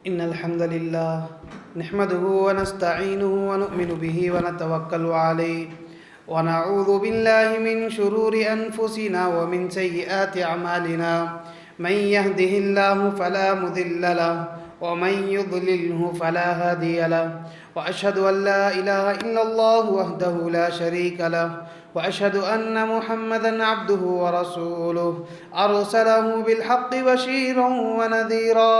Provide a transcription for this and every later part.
إن الحمد لله نحمده ونستعينه ونؤمن به ونتوكل عليه ونعوذ بالله من شرور أنفسنا ومن سيئات أعمالنا من يهده الله فلا مضل له ومن يضلله فلا هادي له وأشهد أن لا إله إلا الله وحده لا شريك له وأشهد أن محمدًا عبده ورسوله أرسله بالحق بشيرا ونذيرا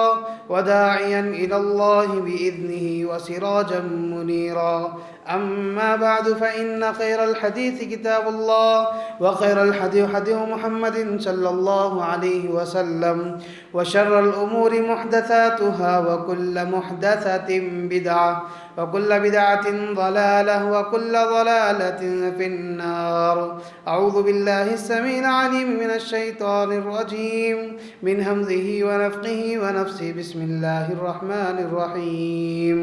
وداعيا إلى الله بإذنه وسراجا منيرا أما بعد فإن خير الحديث كتاب الله وخير الحديث حديث محمد صلى الله عليه وسلم وشر الأمور محدثاتها وكل محدثة بدعة وكل بدعة ضلالة وكل ضلالة في النار. أعوذ بالله السميع العليم من الشيطان الرجيم من همزه ونفخه ونفسه. بسم الله الرحمن الرحيم.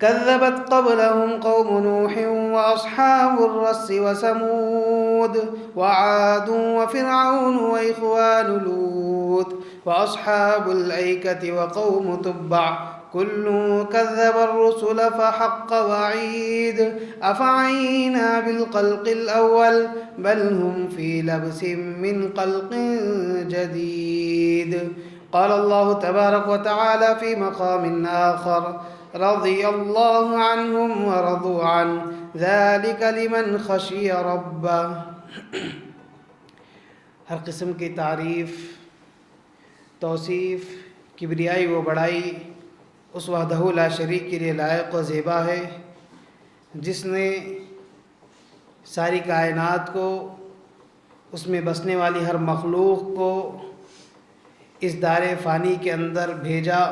كذبت قبلهم قوم نوح وأصحاب الرس وثمود وعاد وفرعون وإخوان لوط وأصحاب الأيكة وقوم تبع كل كذب الرسل فحق وعيد أفعينا بالخلق الأول بل هم في لبس من خلق جديد. قال الله تبارك وتعالى في مقام آخر رضي الله عنهم ورضوا عنه ذلك لمن خشي ربه. ہر قسم کی تعریف، توصیف، کبریائی و بڑائی اس وحدہ لا شریک کے لیے لائق و زیبا ہے جس نے ساری کائنات کو، اس میں بسنے والی ہر مخلوق کو اس دار فانی کے اندر بھیجا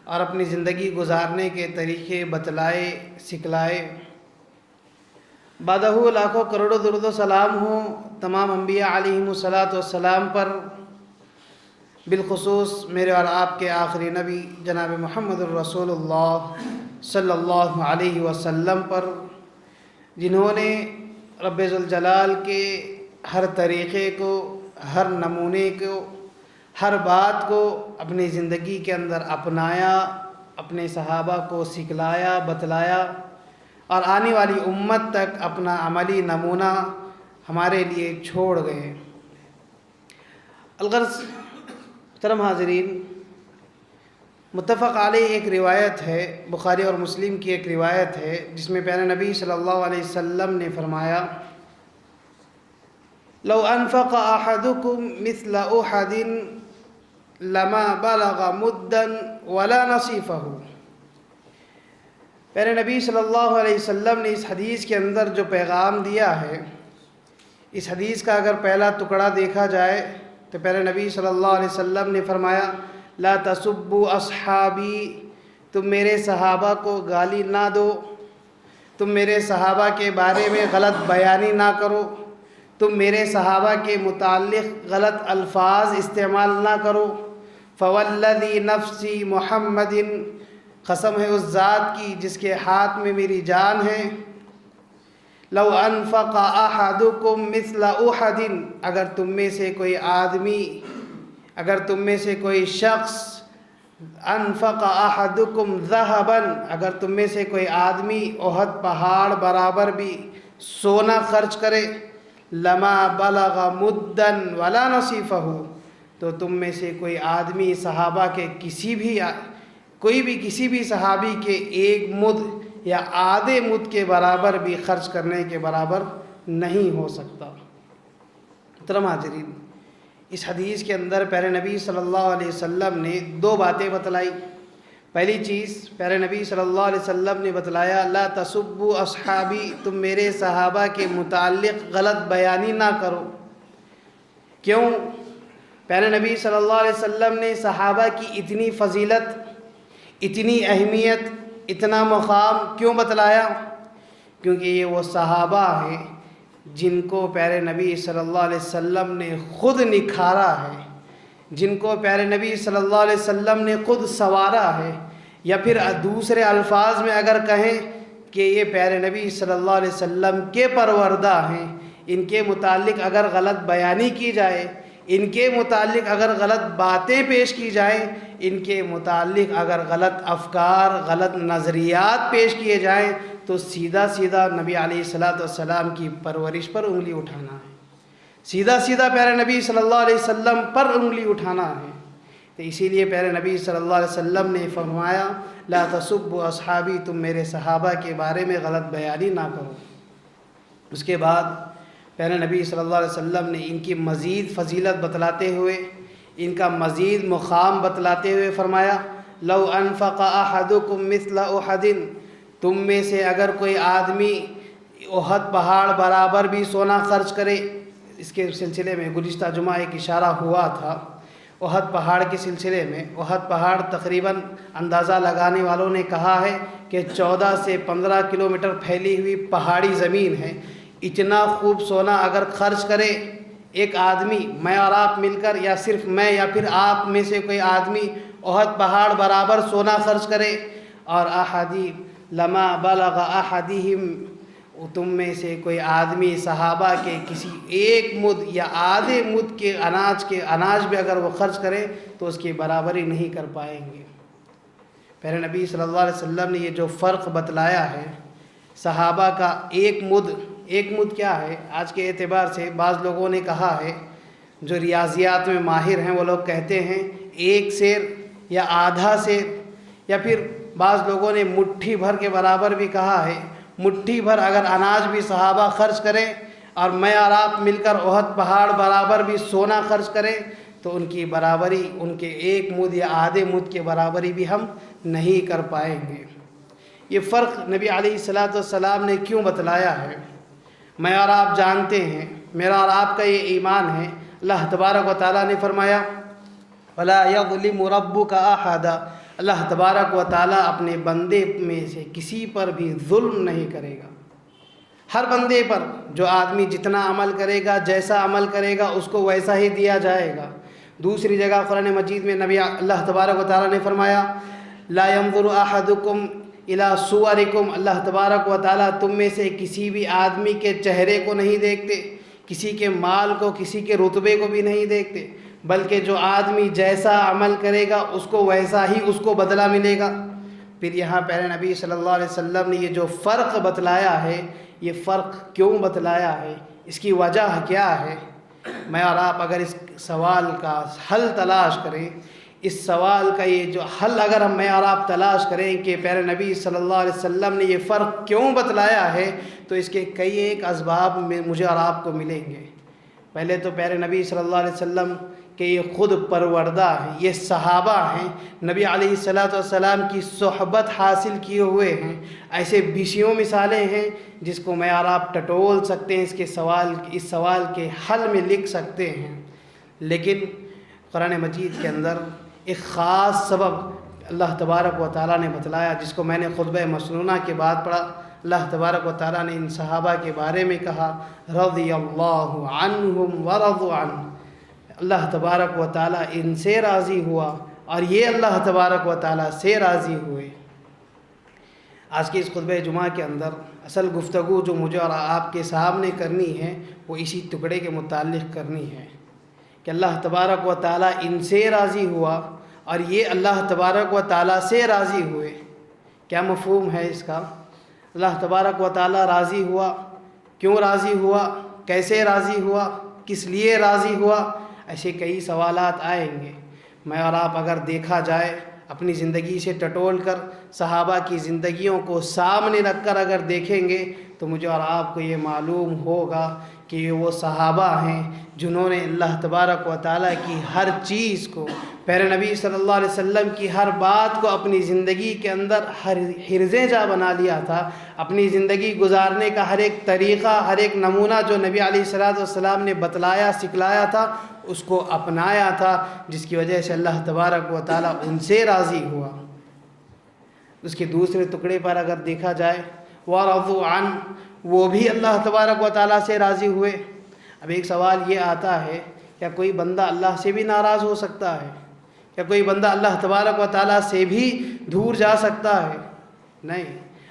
اور اپنی زندگی گزارنے کے طریقے بتلائے، سکھلائے. بعدہ لاکھوں کروڑوں درود و سلام ہوں تمام انبیاء علیہم الصلاۃ والسلام پر، بالخصوص میرے اور آپ کے آخری نبی جناب محمد الرسول اللہ صلی اللہ علیہ وسلم پر، جنہوں نے رب ذوالجلال کے ہر طریقے کو، ہر نمونے کو، ہر بات کو اپنی زندگی کے اندر اپنایا، اپنے صحابہ کو سکھلایا، بتلایا اور آنے والی امت تک اپنا عملی نمونہ ہمارے لیے چھوڑ گئے. الغرض محترم حاضرین، متفق علیہ ایک روایت ہے، بخاری اور مسلم کی ایک روایت ہے جس میں پیارے نبی صلی اللہ علیہ وسلم نے فرمایا لو انفق احدکم مثل احد لما بلغ مدا ولا نصیفہ. پیارے نبی صلی اللہ علیہ وسلم نے اس حدیث کے اندر جو پیغام دیا ہے، اس حدیث کا اگر پہلا ٹکڑا دیکھا جائے تو پیارے نبی صلی اللہ علیہ وسلم نے فرمایا لا تسبوا اصحابی، تم میرے صحابہ کو گالی نہ دو، تم میرے صحابہ کے بارے میں غلط بیانی نہ کرو، تم میرے صحابہ کے متعلق غلط الفاظ استعمال نہ کرو. فوالذی نفسی محمد، قسم ہے اس ذات کی جس کے ہاتھ میں میری جان ہے، لو انفق احدکم مثل احد، اگر تم میں سے کوئی آدمی، اگر تم میں سے کوئی شخص، انفق احدکم ذهبا، اگر تم میں سے کوئی آدمی احد پہاڑ برابر بھی سونا خرچ کرے، لما بلغ مدا ولا نصیفہ، تو تم میں سے کوئی آدمی صحابہ کے کسی بھی صحابی کے ایک مد یا آدھے مد کے برابر بھی خرچ کرنے کے برابر نہیں ہو سکتا. محترم حاضرین، اس حدیث کے اندر پیارے نبی صلی اللہ علیہ وسلم نے دو باتیں بتلائی. پہلی چیز پیارے نبی صلی اللہ علیہ وسلم نے بتلایا لا تسبوا اصحابی، تم میرے صحابہ کے متعلق غلط بیانی نہ کرو. کیوں؟ پیارے نبی صلی اللہ علیہ وسلم نے صحابہ کی اتنی فضیلت، اتنی اہمیت، اتنا مقام کیوں بتلایا؟ کیونکہ یہ وہ صحابہ ہیں جن کو پیارے نبی صلی اللہ علیہ وسلم نے خود نکھارا ہے، جن کو پیارے نبی صلی اللہ علیہ وسلم نے خود سنوارا ہے، یا پھر دوسرے الفاظ میں اگر کہیں کہ یہ پیارے نبی صلی اللہ علیہ وسلم کے پروردہ ہیں. ان کے متعلق اگر غلط بیانی کی جائے، ان کے متعلق اگر غلط باتیں پیش کی جائیں، ان کے متعلق اگر غلط افکار، غلط نظریات پیش کیے جائیں، تو سیدھا سیدھا نبی علیہ الصلوۃ والسلام کی پرورش پر انگلی اٹھانا ہے، سیدھا سیدھا پیارے نبی صلی اللہ علیہ وسلم پر انگلی اٹھانا ہے۔ تو اسی لیے پیارے نبی صلی اللہ علیہ وسلم نے فرمایا لا تسبوا اصحابی، تم میرے صحابہ کے بارے میں غلط بیانی نہ کرو۔ اس کے بعد پیارے نبی صلی اللہ علیہ وسلم نے ان کی مزید فضیلت بتلاتے ہوئے، ان کا مزید مقام بتلاتے ہوئے فرمایا لو انفق احدکم مثل احد، تم میں سے اگر کوئی آدمی احد پہاڑ برابر بھی سونا خرچ کرے، اس کے سلسلے میں گزشتہ جمعہ ایک اشارہ ہوا تھا احد پہاڑ کے سلسلے میں۔ احد پہاڑ تقریباً اندازہ لگانے والوں نے کہا ہے کہ 14 سے 15 کلومیٹر پھیلی ہوئی پہاڑی زمین ہے۔ اتنا خوب سونا اگر خرچ کرے ایک آدمی، میں اور آپ مل کر، یا صرف میں یا پھر آپ میں سے کوئی آدمی احد پہاڑ برابر سونا خرچ کرے، اور احادی لما بلغ احدہم، تم میں سے کوئی آدمی صحابہ کے کسی ایک مد یا آدھے مد کے اناج بھی اگر وہ خرچ کرے تو اس کی برابری نہیں کر پائیں گے۔ پیارے نبی صلی اللہ علیہ وسلم نے یہ جو فرق بتلایا ہے صحابہ کا، ایک مد کیا ہے آج کے اعتبار سے؟ بعض لوگوں نے کہا ہے، جو ریاضیات میں ماہر ہیں وہ لوگ کہتے ہیں ایک سیر یا آدھا سیر، یا پھر بعض لوگوں نے مٹھی بھر کے برابر بھی کہا ہے۔ مٹھی بھر اگر اناج بھی صحابہ خرچ کریں اور میں اور آپ مل کر احد پہاڑ برابر بھی سونا خرچ کریں تو ان کی برابری، ان کے ایک مد یا آدھے مد کے برابری بھی ہم نہیں کر پائیں گے۔ یہ فرق نبی علیہ الصلوۃ والسلام نے کیوں بتلایا ہے؟ میں اور آپ جانتے ہیں، میرا اور آپ کا یہ ایمان ہے، اللہ تبارک و تعالیٰ نے فرمایا وَلَا يَظْلِمُ رَبُّكَ أَحَدًا، اللہ تبارک و تعالیٰ اپنے بندے میں سے کسی پر بھی ظلم نہیں کرے گا۔ ہر بندے پر جو آدمی جتنا عمل کرے گا، جیسا عمل کرے گا، اس کو ویسا ہی دیا جائے گا۔ دوسری جگہ قرآن مجید میں اللہ تبارک و تعالیٰ نے فرمایا لا ينظر احدکم الی صورکم، اللہ تبارک و تعالیٰ تم میں سے کسی بھی آدمی کے چہرے کو نہیں دیکھتے، کسی کے مال کو، کسی کے رتبے کو بھی نہیں دیکھتے، بلکہ جو آدمی جیسا عمل کرے گا اس کو ویسا ہی اس کو بدلہ ملے گا۔ پھر یہاں پیارے نبی صلی اللہ علیہ وسلم نے یہ جو فرق بتلایا ہے، یہ فرق کیوں بتلایا ہے، اس کی وجہ کیا ہے؟ میں اور آپ اگر اس سوال کا حل تلاش کریں، اس سوال کا یہ جو حل اگر میں اور آپ تلاش کریں کہ پیارے نبی صلی اللہ علیہ وسلم نے یہ فرق کیوں بتلایا ہے، تو اس کے کئی ایک اسباب میں مجھے اور آپ کو ملیں گے۔ پہلے تو پیارے نبی صلی اللہ علیہ وسلم کہ یہ خود پروردہ ہیں، یہ صحابہ ہیں، نبی علیہ الصلوۃ والسلام کی صحبت حاصل کیے ہوئے ہیں، ایسے بیسیوں مثالیں ہیں جس کو میں اور آپ ٹٹول سکتے ہیں، اس سوال کے حل میں لکھ سکتے ہیں۔ لیکن قرآن مجید کے اندر ایک خاص سبب اللہ تبارک و تعالیٰ نے بتلایا، جس کو میں نے خطبہ مسنونہ کے بعد پڑھا۔ اللہ تبارک و تعالیٰ نے ان صحابہ کے بارے میں کہا رضی اللہ عنہم ورضوا عنہ، اللہ تبارک و تعالیٰ ان سے راضی ہوا اور یہ اللہ تبارک و تعالیٰ سے راضی ہوئے۔ آج کے اس خطبہ جمعہ کے اندر اصل گفتگو جو مجھے اور آپ کے سامنے کرنی ہے وہ اسی ٹکڑے کے متعلق کرنی ہے کہ اللہ تبارک و تعالیٰ ان سے راضی ہوا اور یہ اللہ تبارک و تعالیٰ سے راضی ہوئے۔ کیا مفہوم ہے اس کا؟ اللہ تبارک و تعالیٰ راضی ہوا، کیوں راضی ہوا، کیسے راضی ہوا، کس لیے راضی ہوا، ایسے کئی سوالات آئیں گے۔ میں اور آپ اگر دیکھا جائے اپنی زندگی سے ٹٹول کر صحابہ کی زندگیوں کو سامنے رکھ کر اگر دیکھیں گے تو مجھے اور آپ کو یہ معلوم ہوگا کہ یہ وہ صحابہ ہیں جنہوں نے اللہ تبارک و تعالیٰ کی ہر چیز کو، پیارے نبی صلی اللہ علیہ وسلم کی ہر بات کو اپنی زندگی کے اندر حرزیں جا بنا لیا تھا۔ اپنی زندگی گزارنے کا ہر ایک طریقہ، ہر ایک نمونہ جو نبی علیہ الصلوۃ والسلام نے بتلایا، سکھلایا تھا، اس کو اپنایا تھا، جس کی وجہ سے اللہ تبارک و تعالیٰ ان سے راضی ہوا۔ اس کے دوسرے ٹکڑے پر اگر دیکھا جائے وَرَضُوا عَنْهُ، وہ بھی اللہ تبارک و تعالیٰ سے راضی ہوئے۔ اب ایک سوال یہ آتا ہے، کیا کوئی بندہ اللہ سے بھی ناراض ہو سکتا ہے؟ کیا کوئی بندہ اللہ تبارک و تعالیٰ سے بھی دور جا سکتا ہے؟ نہیں،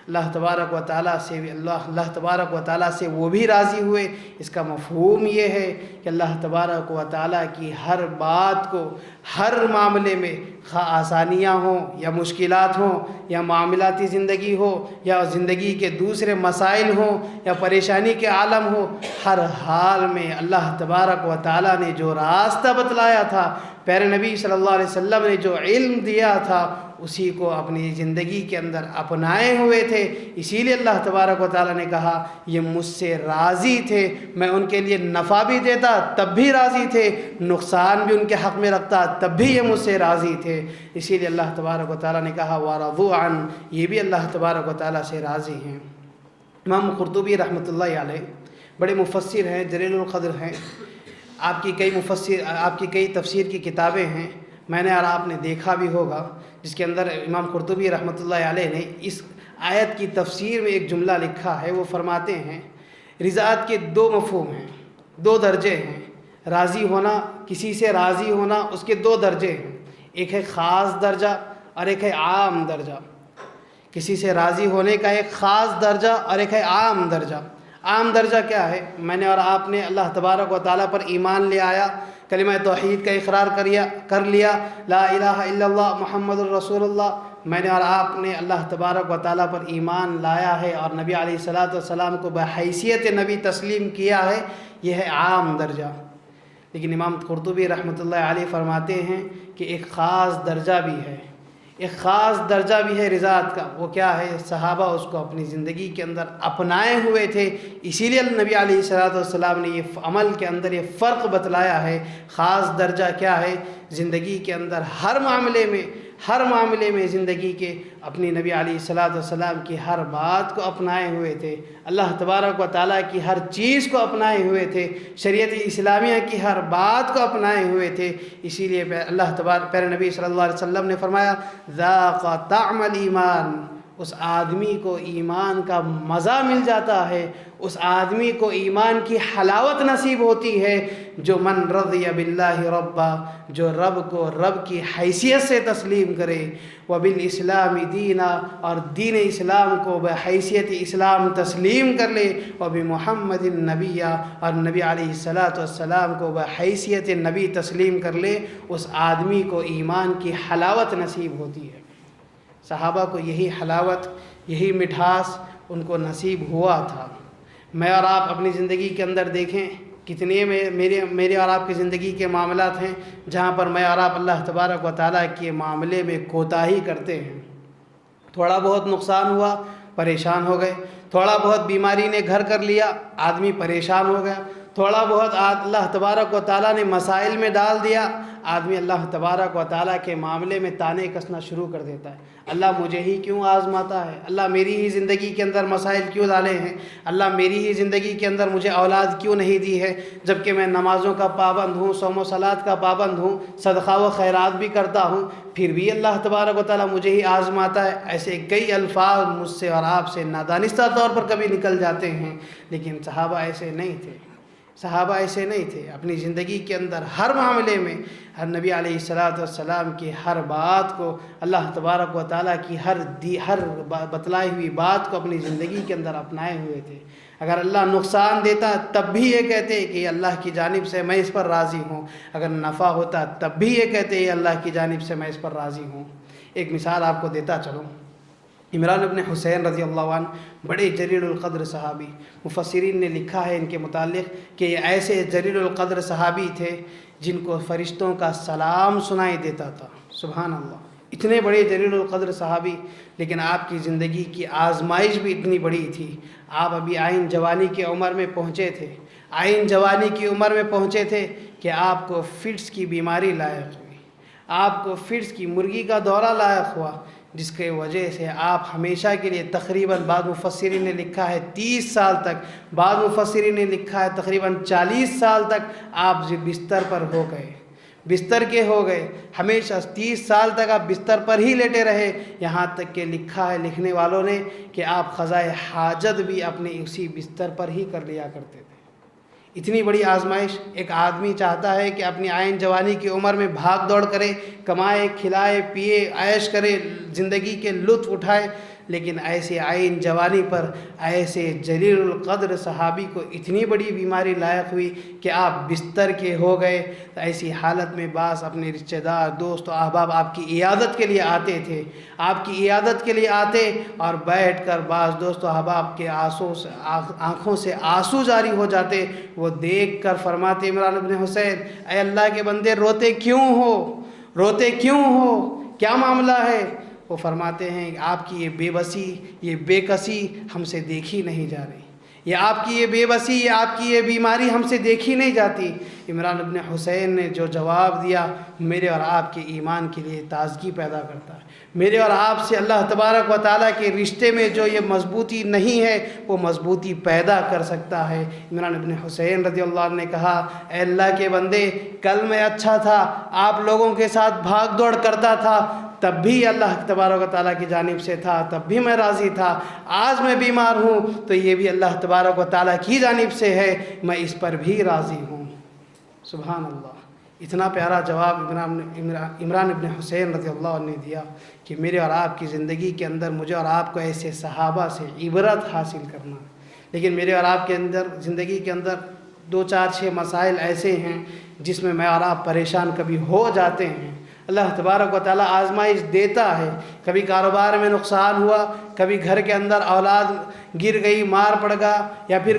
اللہ تبارک و تعالیٰ سے بھی اللہ تبارک و تعالیٰ سے وہ بھی راضی ہوئے۔ اس کا مفہوم یہ ہے کہ اللہ تبارک و تعالیٰ کی ہر بات کو ہر معاملے میں، خواہ آسانیاں ہوں یا مشکلات ہوں یا معاملاتی زندگی ہو یا زندگی کے دوسرے مسائل ہوں یا پریشانی کے عالم ہو، ہر حال میں اللہ تبارک و تعالیٰ نے جو راستہ بتلایا تھا، پیارے نبی صلی اللہ علیہ وسلم نے جو علم دیا تھا، اسی کو اپنی زندگی کے اندر اپنائے ہوئے تھے۔ اسی لیے اللہ تبارک و تعالیٰ نے کہا یہ مجھ سے راضی تھے، میں ان کے لیے نفع بھی دیتا تب بھی راضی تھے، نقصان بھی ان کے حق میں رکھتا تب بھی یہ مجھ سے راضی تھے۔ اسی لیے اللہ تبارک و تعالیٰ نے کہا وَرَضُوا عَنْ، یہ بھی اللہ تبارک و تعالیٰ سے راضی ہیں۔ امام قرطبی رحمۃ اللہ علیہ بڑے مفسر ہیں، جلیل القدر ہیں، آپ کی کئی تفسیر کی کتابیں ہیں، میں نے اور آپ نے دیکھا بھی ہوگا، جس کے اندر امام قرطبی رحمۃ اللہ علیہ نے اس آیت کی تفسیر میں ایک جملہ لکھا ہے۔ وہ فرماتے ہیں رضاعت کے دو مفہوم ہیں، دو درجے ہیں، راضی ہونا، کسی سے راضی ہونا، اس کے دو درجے ہیں، ایک ہے خاص درجہ اور ایک ہے عام درجہ۔ کسی سے راضی ہونے کا ایک خاص درجہ اور ایک ہے عام درجہ۔ عام درجہ کیا ہے؟ میں نے اور آپ نے اللہ تبارک و تعالیٰ پر ایمان لے آیا، کلمہ توحید کا اقرار کر لیا، لا الہ الا اللہ محمد الرسول اللہ، میں نے اور آپ نے اللہ تبارک و تعالیٰ پر ایمان لایا ہے اور نبی علیہ الصلاۃ والسلام کو بحیثیت نبی تسلیم کیا ہے، یہ ہے عام درجہ۔ لیکن امام قرطبی رحمۃ اللہ علیہ فرماتے ہیں کہ ایک خاص درجہ بھی ہے، ایک خاص درجہ بھی ہے رضاعت کا۔ وہ کیا ہے؟ صحابہ اس کو اپنی زندگی کے اندر اپنائے ہوئے تھے، اسی لیے نبی علیہ الصلاۃ والسلام نے یہ عمل کے اندر یہ فرق بتلایا ہے۔ خاص درجہ کیا ہے؟ زندگی کے اندر ہر معاملے میں زندگی کے اپنی نبی علیہ الصلاۃ والسلام کی ہر بات کو اپنائے ہوئے تھے، اللہ تبارک و تعالیٰ کی ہر چیز کو اپنائے ہوئے تھے، شریعت اسلامیہ کی ہر بات کو اپنائے ہوئے تھے۔ اسی لیے اللہ تبارک پیارے نبی صلی اللہ علیہ وسلم نے فرمایا ذاق طعم الایمان، اس آدمی کو ایمان کا مزہ مل جاتا ہے، اس آدمی کو ایمان کی حلاوت نصیب ہوتی ہے جو من رضی باللہ ربا، جو رب کو رب کی حیثیت سے تسلیم کرے، وبالاسلام دینا، اور دین اسلام کو بحیثیت اسلام تسلیم کر لے، وبمحمد النبی، اور نبی علیہ الصلاۃ والسلام کو بحیثیت نبی تسلیم کر لے، اس آدمی کو ایمان کی حلاوت نصیب ہوتی ہے۔ صحابہ کو یہی حلاوت، یہی مٹھاس ان کو نصیب ہوا تھا۔ میں اور آپ اپنی زندگی کے اندر دیکھیں کتنے میرے اور آپ کی زندگی کے معاملات ہیں جہاں پر میں اور آپ اللہ تبارک و تعالیٰ کے معاملے میں کوتاہی کرتے ہیں۔ تھوڑا بہت نقصان ہوا، پریشان ہو گئے، تھوڑا بہت بیماری نے گھر کر لیا، آدمی پریشان ہو گیا، تھوڑا بہت اللہ تبارک و تعالیٰ نے مسائل میں ڈال دیا، آدمی اللہ تبارک و تعالیٰ کے معاملے میں تانے کسنا شروع کر دیتا ہے۔ اللہ مجھے ہی کیوں آزماتا ہے؟ اللہ میری ہی زندگی کے اندر مسائل کیوں ڈالے ہیں؟ اللہ میری ہی زندگی کے اندر مجھے اولاد کیوں نہیں دی ہے؟ جبکہ میں نمازوں کا پابند ہوں، صوم و صلات کا پابند ہوں، صدقہ و خیرات بھی کرتا ہوں، پھر بھی اللہ تبارک و تعالیٰ مجھے ہی آزماتا ہے۔ ایسے کئی الفاظ مجھ سے اور آپ سے نادانستہ طور پر کبھی نکل جاتے ہیں، لیکن صحابہ ایسے نہیں تھے۔ صحابہ ایسے نہیں تھے، اپنی زندگی کے اندر ہر معاملے میں ہر نبی علیہ الصلاۃ والسلام کی ہر بات کو، اللہ تبارک و تعالیٰ کی ہر بتلائی ہوئی بات کو اپنی زندگی کے اندر اپنائے ہوئے تھے۔ اگر اللہ نقصان دیتا تب بھی یہ کہتے کہ یہ اللہ کی جانب سے میں اس پر راضی ہوں، اگر نفع ہوتا تب بھی یہ کہتے یہ اللہ کی جانب سے میں اس پر راضی ہوں۔ ایک مثال آپ کو دیتا چلوں، عمران بن حسین رضی اللہ عنہ بڑے جلیل القدر صحابی، مفسرین نے لکھا ہے ان کے متعلق کہ یہ ایسے جلیل القدر صحابی تھے جن کو فرشتوں کا سلام سنائی دیتا تھا۔ سبحان اللہ، اتنے بڑے جلیل القدر صحابی، لیکن آپ کی زندگی کی آزمائش بھی اتنی بڑی تھی۔ آپ ابھی آئین جوانی کی عمر میں پہنچے تھے کہ آپ کو فٹس کی بیماری لاحق ہوئی، آپ کو فٹس کی مرغی کا دورہ لاحق ہوا، جس کے وجہ سے آپ ہمیشہ کے لیے تقریباً بعض مفسرین نے لکھا ہے 30 سال تک، بعض مفسرین نے لکھا ہے تقریباً 40 سال تک آپ بستر پر ہو گئے، بستر کے ہو گئے، ہمیشہ 30 سال تک آپ بستر پر ہی لیٹے رہے، یہاں تک کہ لکھا ہے لکھنے والوں نے کہ آپ قضائے حاجت بھی اپنے اسی بستر پر ہی کر لیا کرتے تھے۔ اتنی بڑی آزمائش، ایک آدمی چاہتا ہے کہ اپنی آئین جوانی کی عمر میں بھاگ دوڑ کرے، کمائے، کھلائے، پیے، عیش کرے، زندگی کے لطف اٹھائے، لیکن ایسے عین جوانی پر ایسے جلیل القدر صحابی کو اتنی بڑی بیماری لاحق ہوئی کہ آپ بستر کے ہو گئے، تو ایسی حالت میں بعض اپنے رشتہ دار دوست و احباب آپ کی عیادت کے لیے آتے تھے، آپ کی عیادت کے لیے آتے اور بیٹھ کر بعض دوست و احباب کے آنکھوں سے آنسو جاری ہو جاتے، وہ دیکھ کر فرماتے عمران بن حسین اے اللہ کے بندے روتے کیوں ہو، روتے کیوں ہو، کیا معاملہ ہے؟ وہ فرماتے ہیں کہ آپ کی یہ بے بسی، یہ بے کسی ہم سے دیکھی نہیں جا رہی، یہ آپ کی یہ بے بسی، یہ آپ کی یہ بیماری ہم سے دیکھی نہیں جاتی۔ عمران بن حسین نے جو جواب دیا میرے اور آپ کے ایمان کے لیے تازگی پیدا کرتا ہے، میرے اور آپ سے اللہ تبارک و تعالیٰ کے رشتے میں جو یہ مضبوطی نہیں ہے وہ مضبوطی پیدا کر سکتا ہے۔ عمران بن حسین رضی اللہ عنہ نے کہا اے اللہ کے بندے، کل میں اچھا تھا، آپ لوگوں کے ساتھ بھاگ دوڑ کرتا تھا، تب بھی اللہ تبارک و تعالیٰ کی جانب سے تھا، تب بھی میں راضی تھا، آج میں بیمار ہوں تو یہ بھی اللہ تبارک و تعالیٰ کی جانب سے ہے، میں اس پر بھی راضی ہوں۔ سبحان اللہ، اتنا پیارا جواب عمران ابن حسین رضی اللہ عنہ نے دیا کہ میرے اور آپ کی زندگی کے اندر مجھے اور آپ کو ایسے صحابہ سے عبرت حاصل کرنا۔ لیکن میرے اور آپ کے اندر زندگی کے اندر 2 4 6 مسائل ایسے ہیں جس میں اور آپ پریشان کبھی ہو جاتے ہیں۔ اللہ تبارک و تعالیٰ آزمائش دیتا ہے، کبھی کاروبار میں نقصان ہوا، کبھی گھر کے اندر اولاد گر گئی، مار پڑ گا، یا پھر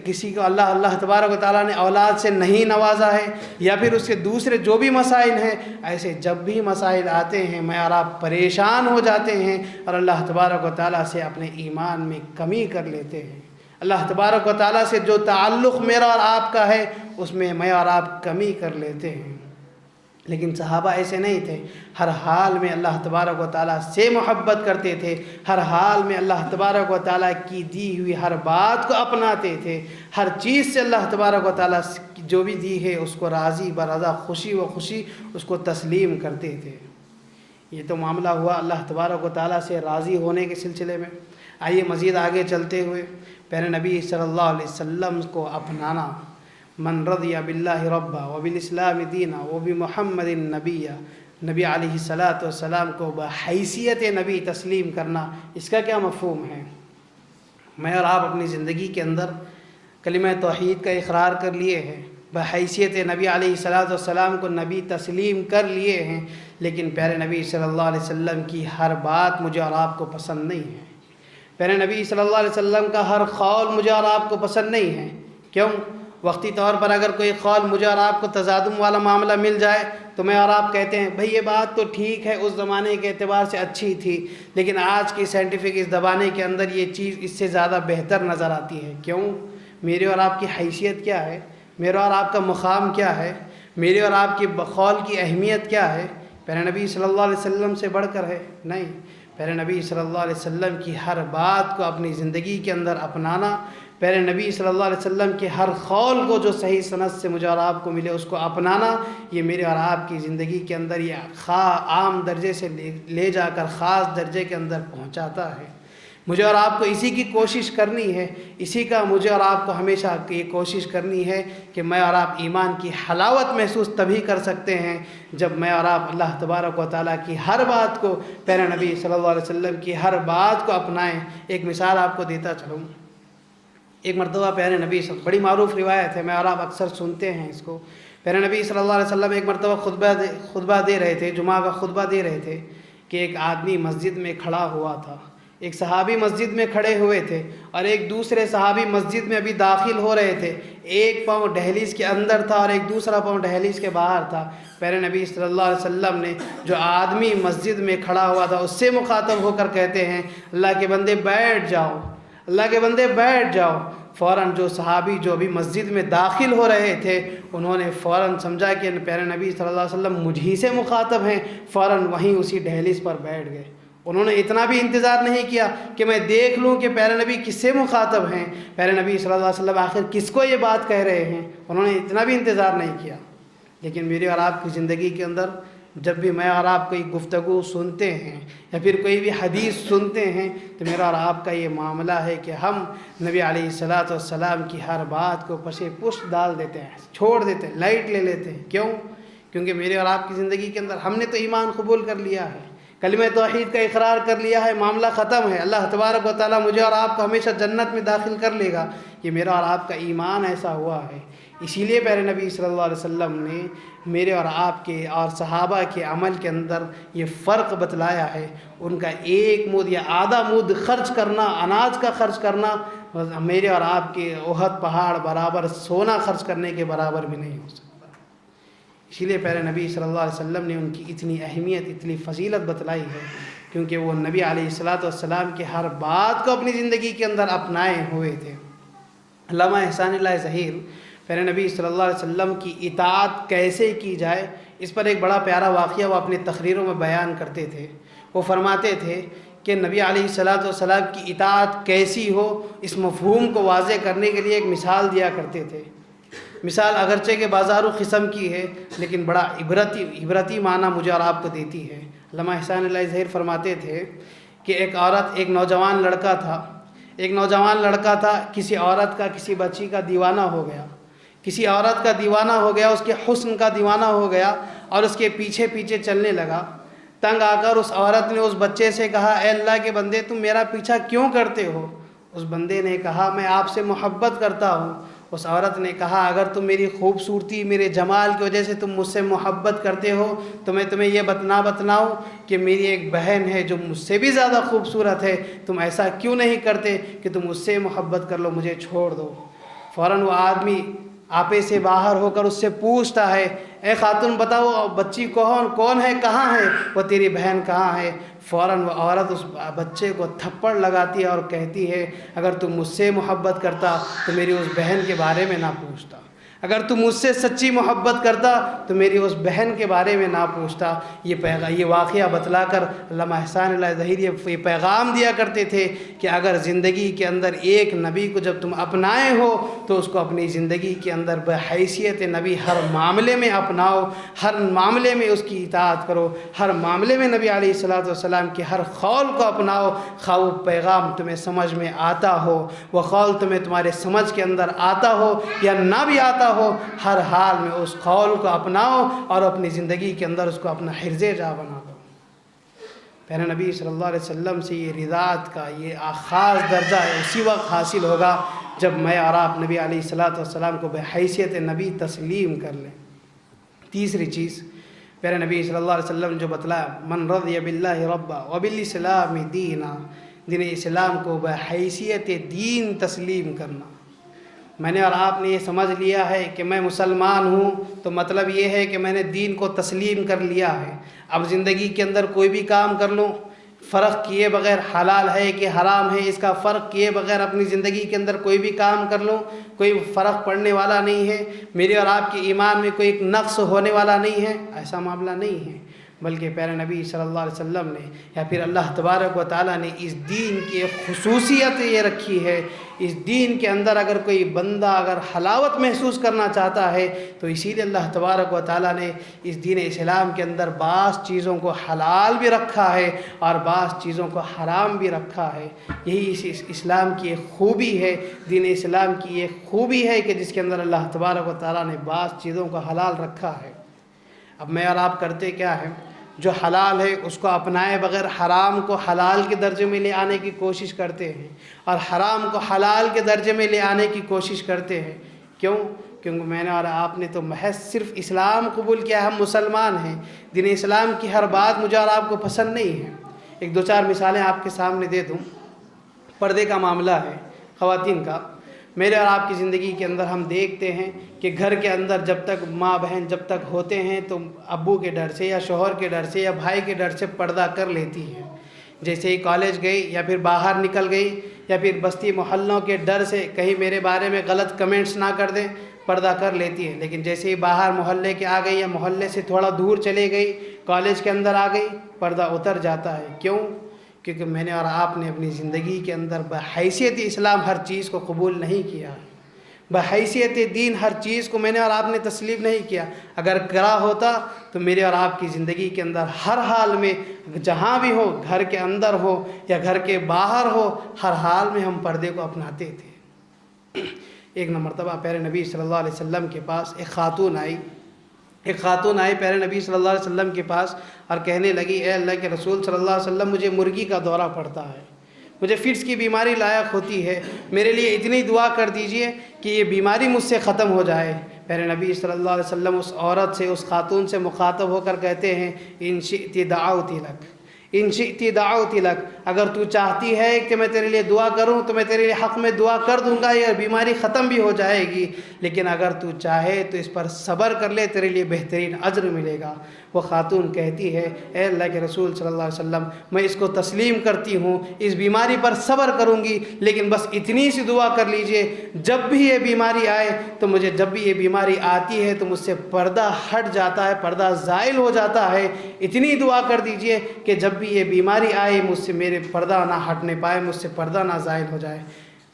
کسی کو اللہ تبارک و تعالیٰ نے اولاد سے نہیں نوازا ہے، یا پھر اس کے دوسرے جو بھی مسائل ہیں، ایسے جب بھی مسائل آتے ہیں میں اور آپ پریشان ہو جاتے ہیں اور اللہ تبارک و تعالیٰ سے اپنے ایمان میں کمی کر لیتے ہیں۔ اللہ تبارک و تعالیٰ سے جو تعلق میرا اور آپ کا ہے اس میں میں اور آپ کمی کر لیتے ہیں۔ لیکن صحابہ ایسے نہیں تھے، ہر حال میں اللہ تبارک و تعالیٰ سے محبت کرتے تھے، ہر حال میں اللہ تبارک و تعالیٰ کی دی ہوئی ہر بات کو اپناتے تھے، ہر چیز سے اللہ تبارک و تعالیٰ جو بھی دی ہے اس کو راضی برضا، خوشی و خوشی اس کو تسلیم کرتے تھے۔ یہ تو معاملہ ہوا اللہ تبارک و تعالیٰ سے راضی ہونے کے سلسلے میں۔ آئیے مزید آگے چلتے ہوئے پیارے نبی صلی اللہ علیہ وسلم کو اپنانا۔ من رضی باللہ ربا وبالاسلام دینا وبمحمد نبیہ، نبی علیہ الصلاۃ والسلام کو بحیثیت نبی تسلیم کرنا، اس کا کیا مفہوم ہے؟ میں اور آپ اپنی زندگی کے اندر کلمہ توحید کا اقرار کر لیے ہیں، بحیثیت نبی علیہ الصلاۃ والسلام کو نبی تسلیم کر لیے ہیں، لیکن پیارے نبی صلی اللہ علیہ وسلم کی ہر بات مجھے اور آپ کو پسند نہیں ہے، پیارے نبی صلی اللہ علیہ وسلم کا ہر قول مجھے اور آپ کو پسند نہیں ہے۔ کیوں؟ وقتی طور پر اگر کوئی قول مجھے اور آپ کو تصادم والا معاملہ مل جائے تو میں اور آپ کہتے ہیں بھئی یہ بات تو ٹھیک ہے، اس زمانے کے اعتبار سے اچھی تھی، لیکن آج کی سائنٹیفک اس زمانے کے اندر یہ چیز اس سے زیادہ بہتر نظر آتی ہے۔ کیوں؟ میرے اور آپ کی حیثیت کیا ہے؟ میرا اور آپ کا مقام کیا ہے؟ میرے اور آپ کے قول کی اہمیت کیا ہے؟ پیارے نبی صلی اللہ علیہ وسلم سے بڑھ کر ہے؟ نہیں، پیارے نبی صلی اللہ علیہ وسلم کی ہر بات کو اپنی زندگی کے اندر اپنانا، پیارے نبی صلی اللہ علیہ وسلم کے ہر قول کو جو صحیح سند سے مجھے اور آپ کو ملے اس کو اپنانا، یہ میرے اور آپ کی زندگی کے اندر یہ عام درجے سے لے جا کر خاص درجے کے اندر پہنچاتا ہے۔ مجھے اور آپ کو اسی کی کوشش کرنی ہے، اسی کا مجھے اور آپ کو ہمیشہ یہ کوشش کرنی ہے کہ میں اور آپ ایمان کی حلاوت محسوس تبھی کر سکتے ہیں جب میں اور آپ اللہ تبارک و تعالیٰ کی ہر بات کو، پیارے نبی صلی اللہ علیہ وسلم کی ہر بات کو اپنائیں۔ ایک مثال آپ کو دیتا چلوں۔ ایک مرتبہ پیارے نبی بڑی معروف روایت ہے، میں اور آپ اکثر سنتے ہیں اس کو۔ پیارے نبی صلی اللہ علیہ وسلم ایک مرتبہ خطبہ دے رہے تھے، جمعہ کا خطبہ دے رہے تھے کہ ایک آدمی مسجد میں کھڑا ہوا تھا، ایک صحابی مسجد میں کھڑے ہوئے تھے اور ایک دوسرے صحابی مسجد میں ابھی داخل ہو رہے تھے، ایک پاؤں دہلیز کے اندر تھا اور ایک دوسرا پاؤں دہلیز کے باہر تھا۔ پیارے نبی صلی اللہ علیہ وسلم نے جو آدمی مسجد میں کھڑا ہوا تھا اس سے مخاطب ہو کر کہتے ہیں اللہ کے بندے بیٹھ جاؤ، اللہ کے بندے بیٹھ جاؤ۔ فوراً جو صحابی جو ابھی مسجد میں داخل ہو رہے تھے انہوں نے فوراً سمجھا کہ پیارے نبی صلی اللہ علیہ وسلم مجھ ہی سے مخاطب ہیں، فوراً وہیں اسی دہلیز پر بیٹھ گئے۔ انہوں نے اتنا بھی انتظار نہیں کیا کہ میں دیکھ لوں کہ پیارے نبی کس سے مخاطب ہیں، پیارے نبی صلی اللہ علیہ وسلم آخر کس کو یہ بات کہہ رہے ہیں، انہوں نے اتنا بھی انتظار نہیں کیا۔ لیکن میری اور آپ کی زندگی کے اندر جب بھی میں اور آپ کوئی گفتگو سنتے ہیں یا پھر کوئی بھی حدیث سنتے ہیں تو میرا اور آپ کا یہ معاملہ ہے کہ ہم نبی علیہ الصلاۃ والسلام کی ہر بات کو پشے پشت ڈال دیتے ہیں، چھوڑ دیتے ہیں، لائٹ لے لیتے ہیں۔ کیوں؟ کیونکہ میرے اور آپ کی زندگی کے اندر ہم نے تو ایمان قبول کر لیا ہے، کلمہ توحید کا اقرار کر لیا ہے، معاملہ ختم ہے، اللہ تبارک و تعالیٰ مجھے اور آپ کو ہمیشہ جنت میں داخل کر لے گا۔ یہ میرا اور آپ کا ایمان ایسا ہوا ہے۔ اسی لیے پیارے نبی صلی اللہ علیہ وسلم نے میرے اور آپ کے اور صحابہ کے عمل کے اندر یہ فرق بتلایا ہے۔ ان کا ایک مد یا آدھا مد خرچ کرنا، اناج کا خرچ کرنا، میرے اور آپ کے احد پہاڑ برابر سونا خرچ کرنے کے برابر بھی نہیں ہو سکتا۔ اسی لیے پیارے نبی صلی اللہ علیہ وسلم نے ان کی اتنی اہمیت، اتنی فضیلت بتلائی ہے، کیونکہ وہ نبی علیہ الصلاۃ والسلام کے ہر بات کو اپنی زندگی کے اندر اپنائے ہوئے تھے۔ علامہ احسان اللہ ظہیر پیارے نبی صلی اللہ علیہ وسلم کی اطاعت کیسے کی جائے، اس پر ایک بڑا پیارا واقعہ وہ اپنی تقریروں میں بیان کرتے تھے۔ وہ فرماتے تھے کہ نبی علیہ الصلاۃ والسلام کی اطاعت کیسی ہو، اس مفہوم کو واضح کرنے کے لیے ایک مثال دیا کرتے تھے۔ مثال اگرچہ کہ بازارو قسم کی ہے، لیکن بڑا عبرتی معنی مجھے اور آپ کو دیتی ہے۔ علامہ احسان اللہ ظہیر فرماتے تھے کہ ایک نوجوان لڑکا تھا، کسی عورت کا، کسی بچی کا دیوانہ ہو گیا، کسی عورت کا دیوانہ ہو گیا، اس کے حسن کا دیوانہ ہو گیا اور اس کے پیچھے پیچھے چلنے لگا۔ تنگ آ کر اس عورت نے اس بچے سے کہا، اے اللہ کے بندے، تم میرا پیچھا کیوں کرتے ہو؟ اس بندے نے کہا، میں آپ سے محبت کرتا ہوں۔ اس عورت نے کہا، اگر تم میری خوبصورتی، میرے جمال کی وجہ سے تم مجھ سے محبت کرتے ہو تو میں تمہیں یہ بتلاؤں کہ میری ایک بہن ہے جو مجھ سے بھی زیادہ خوبصورت ہے، تم ایسا کیوں نہیں کرتے کہ تم مجھ سے محبت کر لو، مجھے چھوڑ دو۔ فوراً وہ آدمی آپے سے باہر ہو کر اس سے پوچھتا ہے، اے خاتون بتاؤ بچی کون ہے، کہاں ہے وہ، تیری بہن کہاں ہے؟ فوراً وہ عورت اس بچے کو تھپڑ لگاتی ہے اور کہتی ہے، اگر تم مجھ سے محبت کرتا تو میری اس بہن کے بارے میں نہ پوچھتا، اگر تم مجھ سے سچی محبت کرتا تو میری اس بہن کے بارے میں نہ پوچھتا۔ یہ واقعہ بتلا کر علامہ احسان اللہ ظہیر یہ پیغام دیا کرتے تھے کہ اگر زندگی کے اندر ایک نبی کو جب تم اپنائے ہو تو اس کو اپنی زندگی کے اندر بحیثیت نبی ہر معاملے میں اپناؤ، ہر معاملے میں اس کی اطاعت کرو، ہر معاملے میں نبی علیہ الصلاۃ والسلام کے ہر قول کو اپناؤ، خواہ وہ پیغام تمہیں سمجھ میں آتا ہو، وہ قول تمہارے سمجھ کے اندر آتا ہو یا نہ بھی آتا ہو، ہر حال میں اس قول کو اپناؤ اور اپنی زندگی کے اندر اس کو اپنا حرز جا بنا دو۔ پیارے نبی صلی اللہ علیہ وسلم سے یہ رضاعت کا یہ خاص درجہ ہے اسی وقت حاصل ہوگا جب میں اور آپ نبی علیہ الصلاۃ والسلام کو بحیثیت نبی تسلیم کر لیں۔ تیسری چیز پیارے نبی صلی اللہ علیہ وسلم جو بتلایا، من رضی باللہ ربا وبالاسلام دینا، دین اسلام کو بحیثیت دین تسلیم کرنا۔ میں نے اور آپ نے یہ سمجھ لیا ہے کہ میں مسلمان ہوں تو مطلب یہ ہے کہ میں نے دین کو تسلیم کر لیا ہے، اب زندگی کے اندر کوئی بھی کام کر لوں، فرق کیے بغیر حلال ہے کہ حرام ہے اس کا فرق کیے بغیر اپنی زندگی کے اندر کوئی بھی کام کر لوں، کوئی فرق پڑنے والا نہیں ہے، میرے اور آپ کے ایمان میں کوئی ایک نقص ہونے والا نہیں ہے، ایسا معاملہ نہیں ہے۔ بلکہ پیارے نبی صلی اللہ علیہ وسلم نے یا پھر اللہ تبارک و تعالیٰ نے اس دین کی ایک خصوصیت یہ رکھی ہے، اس دین کے اندر اگر کوئی بندہ اگر حلاوت محسوس کرنا چاہتا ہے تو اسی لیے اللہ تبارک و تعالیٰ نے اس دین اسلام کے اندر بعض چیزوں کو حلال بھی رکھا ہے اور بعض چیزوں کو حرام بھی رکھا ہے۔ یہی اس اسلام کی ایک خوبی ہے، دین اسلام کی ایک خوبی ہے کہ جس کے اندر اللہ تبارک و تعالیٰ نے بعض چیزوں کو حلال رکھا ہے۔ اب میں اور آپ کرتے کیا ہے، جو حلال ہے اس کو اپنائے بغیر حرام کو حلال کے درجے میں لے آنے کی کوشش کرتے ہیں اور حرام کو حلال کے درجے میں لے آنے کی کوشش کرتے ہیں۔ کیونکہ میں نے اور آپ نے تو محض صرف اسلام قبول کیا، ہم مسلمان ہیں، دین اسلام کی ہر بات مجھے اور آپ کو پسند نہیں ہے۔ ایک دو چار مثالیں آپ کے سامنے دے دوں۔ پردے کا معاملہ ہے خواتین کا، میرے اور آپ کی زندگی کے اندر ہم دیکھتے ہیں کہ گھر کے اندر جب تک ماں بہن جب تک ہوتے ہیں تو ابو کے ڈر سے یا شوہر کے ڈر سے یا بھائی کے ڈر سے پردہ کر لیتی ہے۔ جیسے ہی کالج گئی یا پھر باہر نکل گئی یا پھر بستی محلوں کے ڈر سے کہیں میرے بارے میں غلط کمنٹس نہ کر دیں، پردہ کر لیتی ہے۔ لیکن جیسے ہی باہر محلے کے آ گئی یا محلے سے تھوڑا دور چلے گئی، کالج کے اندر آ گئی، پردہ اتر جاتا ہے۔ کیوں؟ کیونکہ میں نے اور آپ نے اپنی زندگی کے اندر بحیثیت اسلام ہر چیز کو قبول نہیں کیا، بحیثیت دین ہر چیز کو میں نے اور آپ نے تسلیم نہیں کیا۔ اگر کرا ہوتا تو میرے اور آپ کی زندگی کے اندر ہر حال میں جہاں بھی ہو، گھر کے اندر ہو یا گھر کے باہر ہو، ہر حال میں ہم پردے کو اپناتے تھے۔ ایک مرتبہ پیارے نبی صلی اللہ علیہ وسلم کے پاس ایک خاتون آئی، ایک خاتون آئی پیارے نبی صلی اللہ علیہ وسلم کے پاس اور کہنے لگی اے اللہ کے رسول صلی اللہ علیہ وسلم مجھے مرغی کا دورہ پڑتا ہے، مجھے فٹس کی بیماری لاحق ہوتی ہے، میرے لیے اتنی دعا کر دیجئے کہ یہ بیماری مجھ سے ختم ہو جائے۔ پیارے نبی صلی اللہ علیہ وسلم اس عورت سے، اس خاتون سے مخاطب ہو کر کہتے ہیں ان شئتی دعوتی لک، ان شئتی دعوتی لک، اگر تو چاہتی ہے کہ میں تیرے لیے دعا کروں تو میں تیرے لیے حق میں دعا کر دوں گا، یہ بیماری ختم بھی ہو جائے گی، لیکن اگر تو چاہے تو اس پر صبر کر لے، تیرے لیے بہترین اجر ملے گا۔ وہ خاتون کہتی ہے اے اللہ کے رسول صلی اللہ علیہ وسلم میں اس کو تسلیم کرتی ہوں، اس بیماری پر صبر کروں گی، لیکن بس اتنی سی دعا کر لیجئے جب بھی یہ بیماری آئے تو مجھے، جب بھی یہ بیماری آتی ہے تو مجھ سے پردہ ہٹ جاتا ہے، پردہ زائل ہو جاتا ہے، اتنی دعا کر دیجئے کہ جب بھی یہ بیماری آئے مجھ سے میرے پردہ نہ ہٹنے پائے، مجھ سے پردہ نہ زائل ہو جائے۔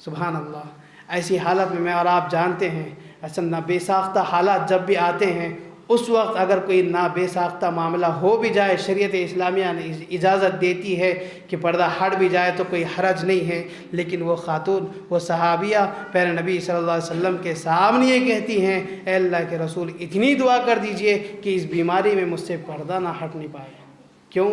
سبحان اللہ۔ ایسی حالت میں اور آپ جانتے ہیں اصل نا بے ساختہ حالات جب بھی آتے ہیں، اس وقت اگر کوئی نا بے ساختہ معاملہ ہو بھی جائے، شریعت اسلامیہ نے اجازت دیتی ہے کہ پردہ ہٹ بھی جائے تو کوئی حرج نہیں ہے، لیکن وہ خاتون، وہ صحابیہ پیارے نبی صلی اللہ علیہ وسلم کے سامنے یہ کہتی ہیں اے اللہ کے رسول اتنی دعا کر دیجئے کہ اس بیماری میں مجھ سے پردہ نہ ہٹ نہیں پائے۔ کیوں؟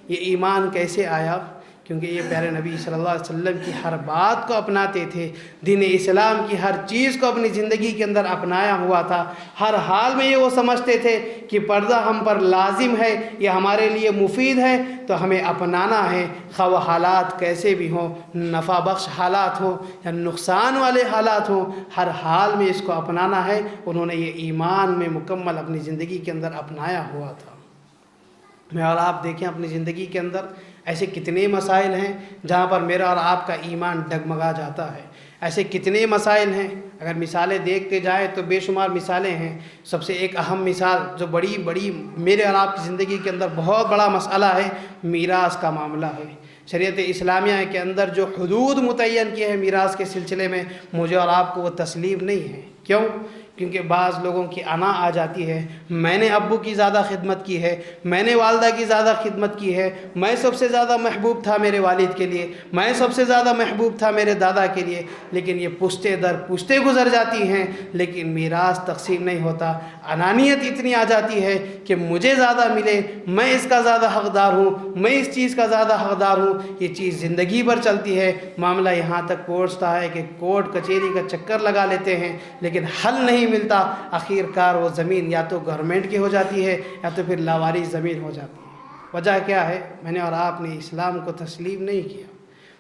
یہ ایمان کیسے آیا؟ کیونکہ یہ پیارے نبی صلی اللہ علیہ وسلم کی ہر بات کو اپناتے تھے، دین اسلام کی ہر چیز کو اپنی زندگی کے اندر اپنایا ہوا تھا، ہر حال میں یہ وہ سمجھتے تھے کہ پردہ ہم پر لازم ہے، یہ ہمارے لیے مفید ہے تو ہمیں اپنانا ہے، خواہ وہ حالات کیسے بھی ہوں، نفع بخش حالات ہوں یا نقصان والے حالات ہوں، ہر حال میں اس کو اپنانا ہے۔ انہوں نے یہ ایمان میں مکمل اپنی زندگی کے اندر اپنایا ہوا تھا۔ میں اور آپ دیکھیں اپنی زندگی کے اندر ایسے کتنے مسائل ہیں جہاں پر میرا اور آپ کا ایمان ڈگمگا جاتا ہے، ایسے کتنے مسائل ہیں، اگر مثالیں دیکھتے جائیں تو بے شمار مثالیں ہیں۔ سب سے ایک اہم مثال جو بڑی میرے اور آپ کی زندگی کے اندر بہت بڑا مسئلہ ہے، میراث کا معاملہ ہے۔ شریعت اسلامیہ کے اندر جو حدود متعین کیے ہیں میراث کے سلسلے میں، مجھے اور آپ کو وہ تسلیم نہیں ہے۔ کیوں؟ کیونکہ بعض لوگوں کی انا آ جاتی ہے، میں نے ابو کی زیادہ خدمت کی ہے، میں نے والدہ کی زیادہ خدمت کی ہے، میں سب سے زیادہ محبوب تھا میرے والد کے لیے، میں سب سے زیادہ محبوب تھا میرے دادا کے لیے، لیکن یہ پشتے در پشتے گزر جاتی ہیں، لیکن میراث تقسیم نہیں ہوتا۔ انانیت اتنی آ جاتی ہے کہ مجھے زیادہ ملے، میں اس کا زیادہ حقدار ہوں، میں اس چیز کا زیادہ حقدار ہوں۔ یہ چیز زندگی بھر چلتی ہے، معاملہ یہاں تک پہنچتا ہے کہ کورٹ کچہری کا چکر لگا لیتے ہیں، لیکن حل نہیں ملتا۔ آخر کار وہ زمین یا تو گورنمنٹ کی ہو جاتی ہے یا تو پھر لاوارث زمین ہو جاتی ہے۔ وجہ کیا ہے؟ میں نے اور آپ نے اسلام کو تسلیم نہیں کیا۔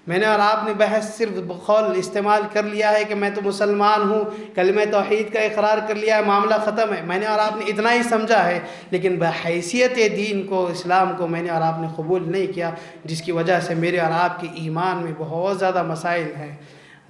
میں نے اور آپ نے بحث صرف بقول استعمال کر لیا ہے کہ میں تو مسلمان ہوں، کلمہ توحید کا اقرار کر لیا ہے، معاملہ ختم ہے۔ میں نے اور آپ نے اتنا ہی سمجھا ہے، لیکن بحیثیت دین کو، اسلام کو میں نے اور آپ نے قبول نہیں کیا، جس کی وجہ سے میرے اور آپ کے ایمان میں بہت زیادہ مسائل ہیں۔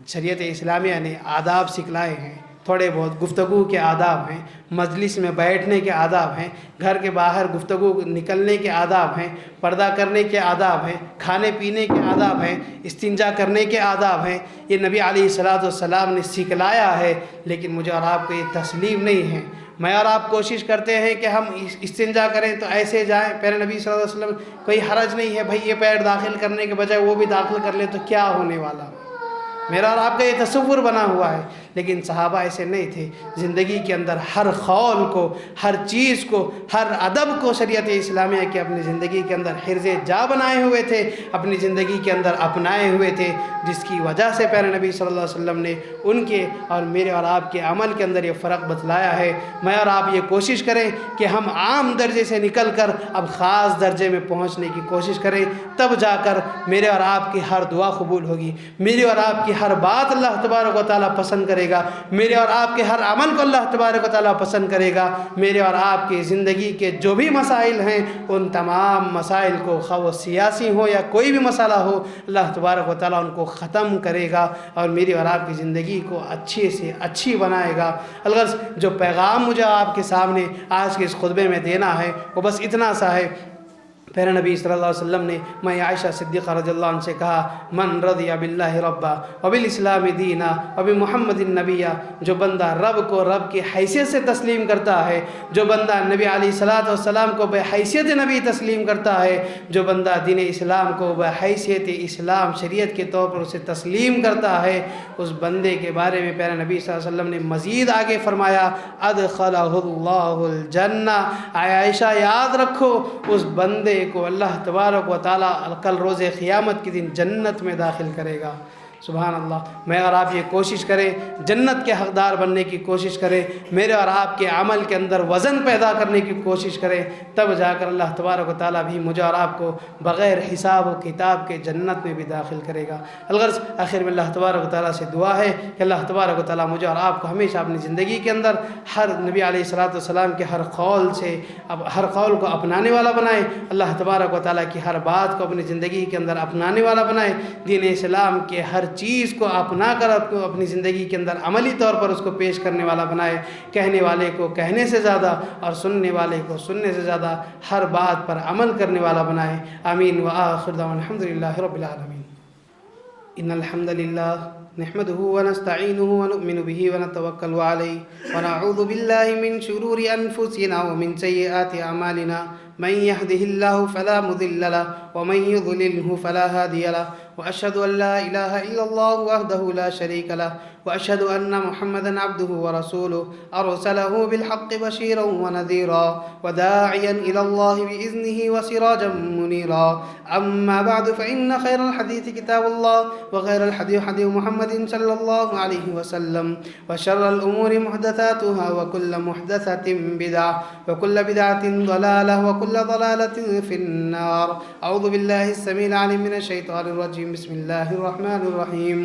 شریعت اسلامیہ نے آداب سکھلائے ہیں، تھوڑے بہت گفتگو کے آداب ہیں، مجلس میں بیٹھنے کے آداب ہیں، گھر کے باہر گفتگو نکلنے کے آداب ہیں، پردہ کرنے کے آداب ہیں، کھانے پینے کے آداب ہیں، استنجا کرنے کے آداب ہیں۔ یہ نبی علیہ الصلوۃ والسلام نے سکھلایا ہے، لیکن مجھے اور آپ کو یہ تسلیم نہیں ہے۔ میں اور آپ کوشش کرتے ہیں کہ ہم استنجا کریں تو ایسے جائیں، پیارے نبی صلی اللہ علیہ وسلم کوئی حرج نہیں ہے بھائی، یہ پیر داخل کرنے کے بجائے وہ بھی داخل کر لے تو کیا ہونے والا۔ میرا اور آپ کا یہ تصور بنا ہوا ہے، لیکن صحابہ ایسے نہیں تھے۔ زندگی کے اندر ہر قول کو، ہر چیز کو، ہر ادب کو شریعت اسلامیہ کے اپنی زندگی کے اندر حرز جا بنائے ہوئے تھے، اپنی زندگی کے اندر اپنائے ہوئے تھے، جس کی وجہ سے پیارے نبی صلی اللہ علیہ وسلم نے ان کے اور میرے اور آپ کے عمل کے اندر یہ فرق بتلایا ہے۔ میں اور آپ یہ کوشش کریں کہ ہم عام درجے سے نکل کر اب خاص درجے میں پہنچنے کی کوشش کریں، تب جا کر میرے اور آپ کی ہر دعا قبول ہوگی، میرے اور آپ کی ہر بات اللہ تبارک و تعالیٰ پسند کرے گا، میرے اور آپ کے ہر عمل کو اللہ تبارک و تعالیٰ پسند کرے گا، میرے اور آپ کی زندگی کے جو بھی مسائل ہیں ان تمام مسائل کو، خواہ وہ سیاسی ہو یا کوئی بھی مسئلہ ہو، اللہ تبارک و تعالیٰ ان کو ختم کرے گا اور میری اور آپ کی زندگی کو اچھی سے اچھی بنائے گا۔ الغرض جو پیغام مجھے آپ کے سامنے آج کے اس خطبے میں دینا ہے وہ بس اتنا سا ہے پیارے نبی صلی اللہ علیہ وسلم نے میں عائشہ صدیقہ رضی اللہ عنہ سے کہا من رضی باللہ ربا وبالاسلام دینا وبمحمد النبی، جو بندہ رب کو رب کی حیثیت سے تسلیم کرتا ہے، جو بندہ نبی علیہ الصلاۃ والسلام کو بحیثیت نبی تسلیم کرتا ہے، جو بندہ دین اسلام کو بحیثیت اسلام شریعت کے طور پر اسے تسلیم کرتا ہے، اس بندے کے بارے میں پیارے نبی صلی اللہ علیہ وسلم نے مزید آگے فرمایا ادخلہ اللہ الجنہ، اے عائشہ یاد رکھو اس بندے کو اللہ تبارک و تعالیٰ کل روز قیامت کے دن جنت میں داخل کرے گا۔ سبحان اللہ۔ میں اور آپ یہ کوشش کریں، جنت کے حقدار بننے کی کوشش کریں، میرے اور آپ کے عمل کے اندر وزن پیدا کرنے کی کوشش کریں، تب جا کر اللہ تبارک و تعالیٰ بھی مجھے اور آپ کو بغیر حساب و کتاب کے جنت میں بھی داخل کرے گا۔ الغرض آخر میں اللہ تبارک و تعالیٰ سے دعا ہے کہ اللہ تبارک و تعالیٰ مجھے اور آپ کو ہمیشہ اپنی زندگی کے اندر ہر نبی علیہ الصلاۃ والسلام کے ہر قول کو اپنانے والا بنائے، اللہ تبارک و تعالیٰ کی ہر بات کو اپنی زندگی کے اندر اپنانے والا بنائے، دین اسلام کے ہر چیز کو اپنا کر اپنی زندگی کے اندر عملی طور پر اس کو پیش کرنے والا بنائے، کہنے والے کو کہنے سے زیادہ اور سننے والے کو سننے سے زیادہ ہر بات پر عمل کرنے والا بنائے۔ آمین وآخر دعوانا الحمد للہ رب العالمین۔ ان الحمد للہ نحمده ونستعینه ونؤمن به ونتوکل علیہ ونعوذ باللہ من شرور انفسنا ومن سیئات اعمالنا، من يهده الله فلا مضل له ومن يضلله فلا هادي له، وأشهد أن لا إله إلا الله وحده لا شريك له، وأشهد أن محمدا عبده ورسوله أرسله بالحق بشيرا ونذيرا وداعيا إلى الله بإذنه وسراجا منيرا. أما بعد فإن خير الحديث كتاب الله، وخير الحديث حديث محمد صلى الله عليه وسلم، وشر الأمور محدثاتها وكل محدثة بدعة وكل بدعة ضلالة وكل ضلالة في النار. أعوذ بالله السميع العليم من الشيطان الرجيم. بسم الله الرحمن الرحيم.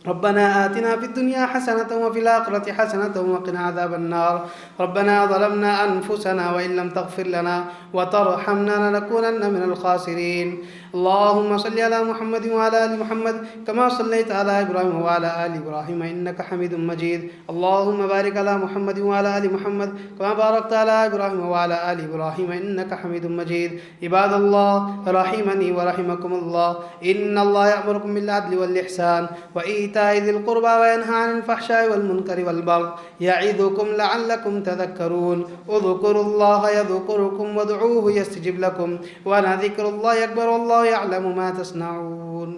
ربنا آتنا في الدنيا حسنة وفي الآخرة حسنة وقنا عذاب النار. ربنا ظلمنا أنفسنا وإن لم تغفر لنا وترحمنا لنكونن من الخاسرين. اللهم صل على محمد وعلى آل محمد كما صليت على إبراهيم وعلى آل إبراهيم إنك حميد مجيد. اللهم بارك على محمد وعلى آل محمد كما باركت على إبراهيم وعلى آل إبراهيم إنك حميد مجيد. عباد الله رحمني ورحمكم الله، إن الله يأمركم بالعدل والإحسان وإيتاء ذي القربى وينهى عن الفحشاء والمنكر والبغي يعظكم لعلكم تذكرون. اذكروا الله يذكركم وادعوه يستجب لكم ولذكر الله أكبر والله يعلم ما تصنعون.